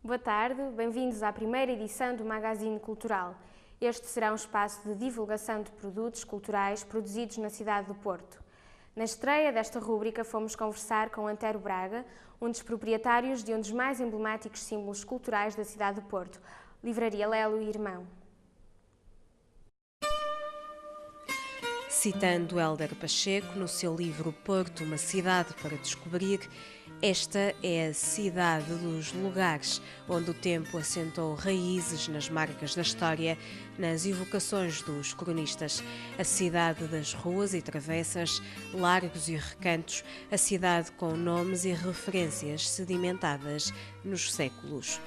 Boa tarde, bem-vindos à primeira edição do Magazine Cultural. Este será um espaço de divulgação de produtos culturais produzidos na cidade do Porto. Na estreia desta rúbrica fomos conversar com Antero Braga, um dos proprietários de um dos mais emblemáticos símbolos culturais da cidade do Porto, Livraria Lelo e Irmão. Citando Hélder Pacheco no seu livro Porto, uma cidade para descobrir, esta é a cidade dos lugares, onde o tempo assentou raízes nas marcas da história, nas evocações dos cronistas. A cidade das ruas e travessas, largos e recantos, a cidade com nomes e referências sedimentadas nos séculos.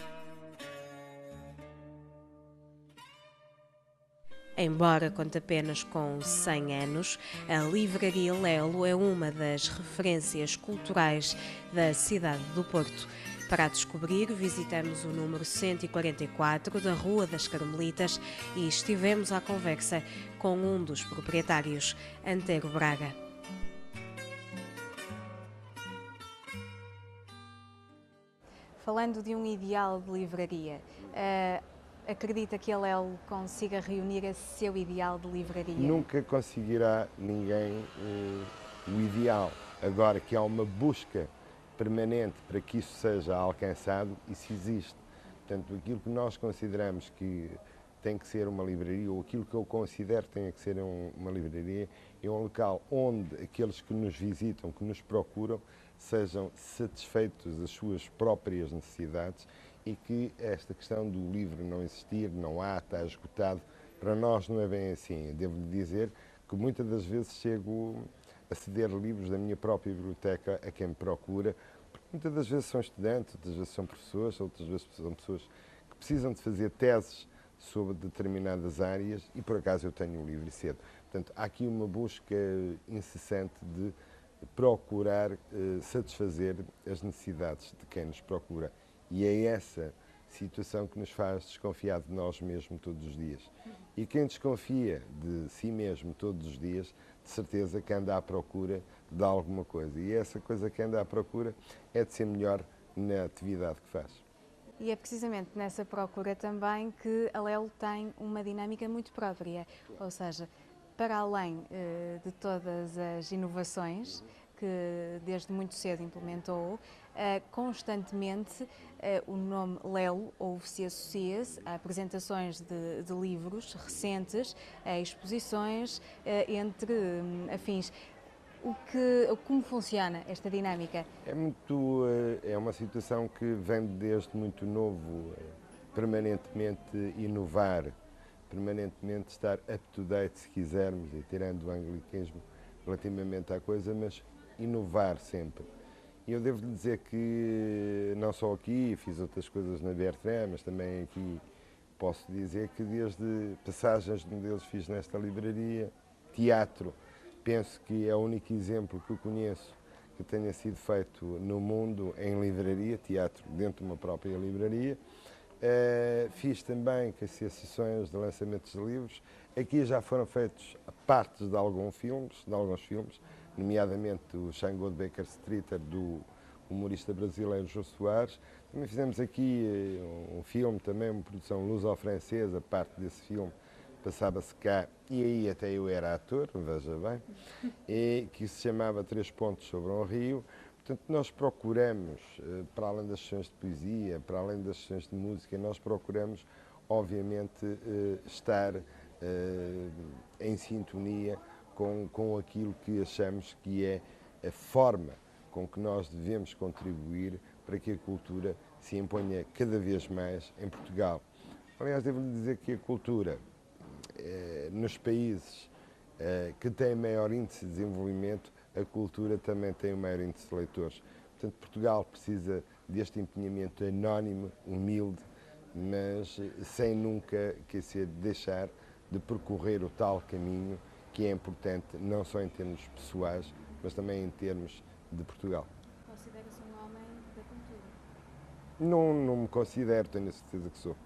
Embora conte apenas com 100 anos, a Livraria Lelo é uma das referências culturais da cidade do Porto. Para a descobrir, visitamos o número 144 da Rua das Carmelitas e estivemos à conversa com um dos proprietários, Antero Braga. Falando de um ideal de livraria, acredita que a Lelo consiga reunir esse seu ideal de livraria? Nunca conseguirá ninguém o ideal. Agora que há uma busca permanente para que isso seja alcançado, isso existe. Portanto, aquilo que nós consideramos que tem que ser uma livraria, ou aquilo que eu considero que tem que ser uma livraria, é um local onde aqueles que nos visitam, que nos procuram, sejam satisfeitos das suas próprias necessidades e que esta questão do livro não existir, não há, está esgotado, para nós não é bem assim. Devo-lhe dizer que muitas das vezes chego a ceder livros da minha própria biblioteca a quem me procura, porque muitas das vezes são estudantes, outras vezes são professores, outras vezes são pessoas que precisam de fazer teses sobre determinadas áreas e por acaso eu tenho um livro e cedo. Portanto, há aqui uma busca incessante de procurar satisfazer as necessidades de quem nos procura. E é essa situação que nos faz desconfiar de nós mesmos todos os dias. E quem desconfia de si mesmo todos os dias, de certeza que anda à procura de alguma coisa. E essa coisa que anda à procura é de ser melhor na atividade que faz. E é precisamente nessa procura também que a Lelo tem uma dinâmica muito própria, ou seja, para além de todas as inovações que desde muito cedo implementou, constantemente o nome Lelo ouve-se e associa-se a apresentações de livros recentes, a exposições, entre afins. Como funciona esta dinâmica? É uma situação que vem desde muito novo, permanentemente inovar, permanentemente estar up to date, se quisermos, e tirando o anglicanismo relativamente à coisa, mas inovar sempre. E eu devo lhe dizer que não só aqui, fiz outras coisas na Bertrand, mas também aqui posso dizer que desde passagens de modelos fiz nesta livraria, teatro, penso que é o único exemplo que eu conheço que tenha sido feito no mundo em livraria, teatro dentro de uma própria livraria. Fiz também sessões de lançamentos de livros. Aqui já foram feitos partes de alguns filmes, nomeadamente o Xangô de Baker Street, do humorista brasileiro Jô Soares. Também fizemos aqui um filme, também uma produção luso-francesa, parte desse filme passava-se cá, e aí até eu era ator, veja bem, e que se chamava Três Pontos sobre um Rio. Portanto, nós procuramos, para além das sessões de poesia, para além das sessões de música, nós procuramos, obviamente, estar em sintonia com aquilo que achamos que é a forma com que nós devemos contribuir para que a cultura se imponha cada vez mais em Portugal. Aliás, devo-lhe dizer que a cultura, nos países que têm maior índice de desenvolvimento, a cultura também tem o maior índice de leitores. Portanto, Portugal precisa deste empenhamento anónimo, humilde, mas sem nunca deixar de percorrer o tal caminho que é importante, não só em termos pessoais, mas também em termos de Portugal. Considera-se um homem da cultura? Não me considero, tenho a certeza que sou.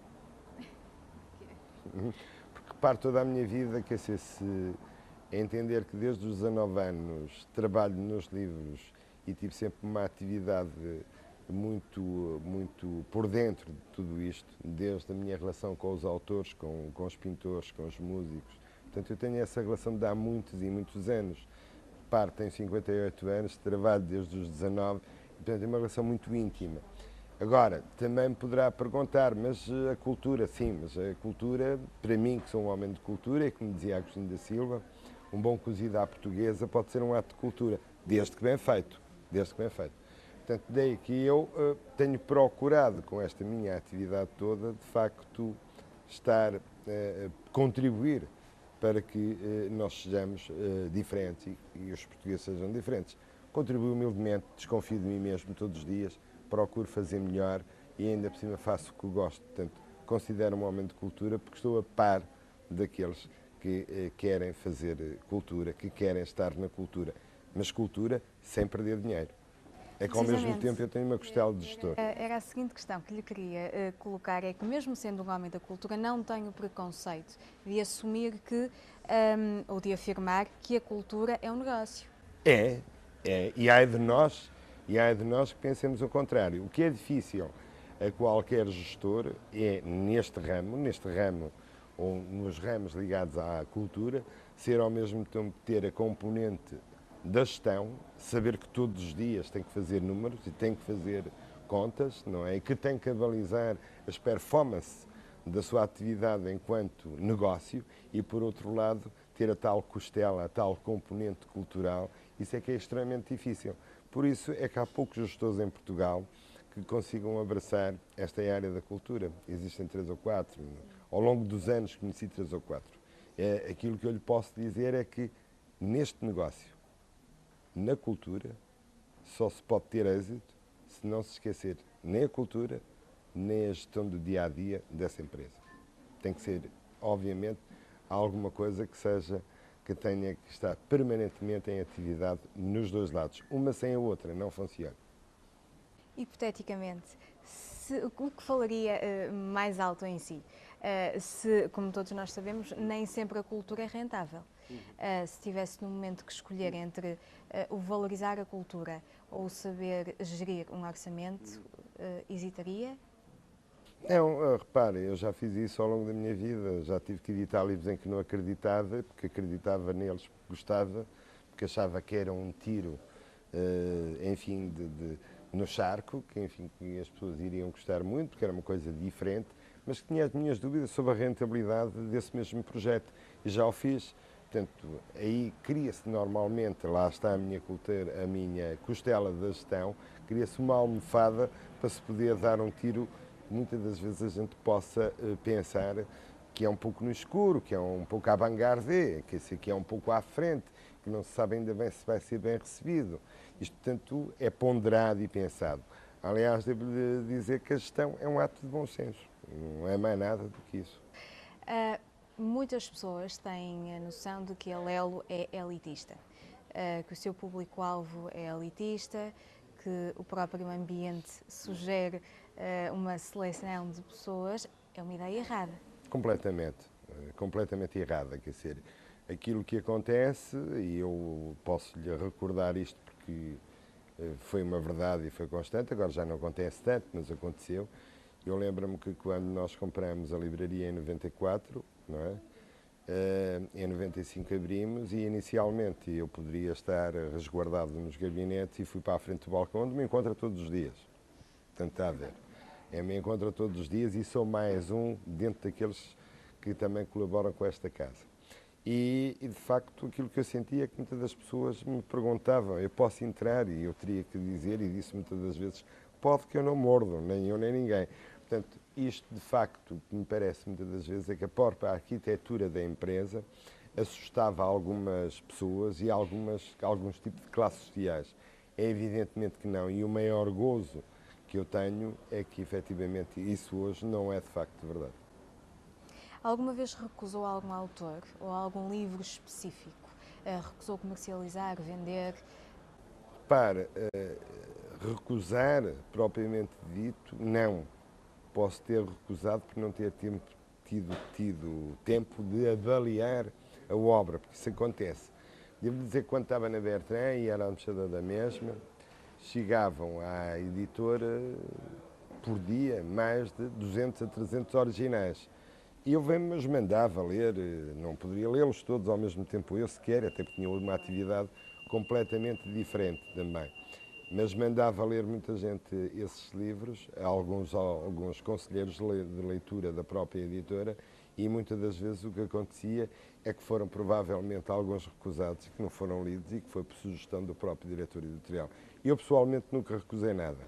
Porque reparo toda a minha vida que se entender que desde os 19 anos trabalho nos livros e tive sempre uma atividade muito por dentro de tudo isto, desde a minha relação com os autores, com os pintores, com os músicos. Portanto, eu tenho essa relação de há muitos e muitos anos. Repare, tenho 58 anos, trabalho desde os 19, portanto é uma relação muito íntima. Agora, também me poderá perguntar, mas a cultura, sim, mas a cultura, para mim, que sou um homem de cultura, e como dizia Agostinho da Silva, um bom cozido à portuguesa pode ser um ato de cultura, desde que bem feito, desde que bem feito. Portanto, daí que eu tenho procurado, com esta minha atividade toda, de facto, contribuir para que nós sejamos diferentes e os portugueses sejam diferentes. Contribuo humildemente, desconfio de mim mesmo todos os dias, procuro fazer melhor e ainda por cima faço o que gosto. Portanto, considero-me um homem de cultura porque estou a par daqueles que querem fazer cultura, que querem estar na cultura, mas cultura sem perder dinheiro. É que ao mesmo tempo eu tenho uma costela de gestor. Era a seguinte questão que lhe queria colocar, é que mesmo sendo um homem da cultura, não tenho o preconceito de assumir que, ou de afirmar que a cultura é um negócio. E há de nós que pensemos o contrário. O que é difícil a qualquer gestor é, neste ramo, ou nos ramos ligados à cultura, ser ao mesmo tempo ter a componente da gestão, saber que todos os dias tem que fazer números e tem que fazer contas, não é? E que tem que avalizar as performances da sua atividade enquanto negócio e, por outro lado, ter a tal costela, a tal componente cultural. Isso é que é extremamente difícil. Por isso é que há poucos gestores em Portugal que consigam abraçar esta área da cultura. Existem 3 ou 4. Ao longo dos anos conheci 3 ou 4. Aquilo que eu lhe posso dizer é que neste negócio, na cultura, só se pode ter êxito se não se esquecer nem a cultura, nem a gestão do dia-a-dia dessa empresa. Tem que ser, obviamente, alguma coisa que tenha que estar permanentemente em atividade nos dois lados. Uma sem a outra não funciona. Hipoteticamente, o que falaria mais alto em si? Se, como todos nós sabemos, nem sempre a cultura é rentável. Se tivesse no momento que escolher entre o valorizar a cultura ou o saber gerir um orçamento, hesitaria? Não, repare, eu já fiz isso ao longo da minha vida, já tive que editar livros em que não acreditava, porque acreditava neles, porque gostava, porque achava que era um tiro, enfim, no charco, que, enfim, que as pessoas iriam gostar muito, porque era uma coisa diferente, mas que tinha as minhas dúvidas sobre a rentabilidade desse mesmo projeto, e já o fiz. Portanto, aí cria-se normalmente, lá está a minha costela da gestão, cria-se uma almofada para se poder dar um tiro. Muitas das vezes a gente possa pensar que é um pouco no escuro, que é um pouco avant-garde, que é um pouco à frente, que não se sabe ainda bem se vai ser bem recebido. Isto, portanto, é ponderado e pensado. Aliás, devo-lhe dizer que a gestão é um ato de bom senso, não é mais nada do que isso. Muitas pessoas têm a noção de que a Lelo é elitista, que o seu público-alvo é elitista, que o próprio ambiente sugere uma seleção de pessoas. É uma ideia errada. Completamente errada. Quer dizer, aquilo que acontece, e eu posso lhe recordar isto porque foi uma verdade e foi constante, agora já não acontece tanto, mas aconteceu. Eu lembro-me que quando nós compramos a livraria em 94, não é? Em 95 abrimos e inicialmente eu poderia estar resguardado nos gabinetes e fui para a frente do balcão onde me encontro todos os dias. Portanto, está a ver. Me encontro todos os dias e sou mais um dentro daqueles que também colaboram com esta casa. E de facto aquilo que eu sentia é que muitas das pessoas me perguntavam, eu posso entrar? E eu teria que dizer, e disse muitas das vezes, pode, que eu não mordo, nem eu nem ninguém. Portanto, isto de facto, que me parece muitas das vezes, é que a própria arquitetura da empresa assustava algumas pessoas e alguns tipos de classes sociais. É evidentemente que não, e o maior gozo que eu tenho é que efetivamente isso hoje não é de facto verdade. Alguma vez recusou algum autor ou algum livro específico? Recusou comercializar, vender? Para recusar, propriamente dito, não. Posso ter recusado por não ter tido tempo de avaliar a obra, porque isso acontece. Devo dizer que quando estava na Bertrand e era administrador da mesma, chegavam à editora por dia mais de 200 a 300 originais. E eu os mandava ler, não poderia lê-los todos ao mesmo tempo eu sequer, até porque tinha uma atividade completamente diferente também. Mas mandava ler muita gente esses livros, alguns conselheiros de leitura da própria editora, e muitas das vezes o que acontecia é que foram provavelmente alguns recusados e que não foram lidos e que foi por sugestão do próprio diretor editorial. Eu pessoalmente nunca recusei nada.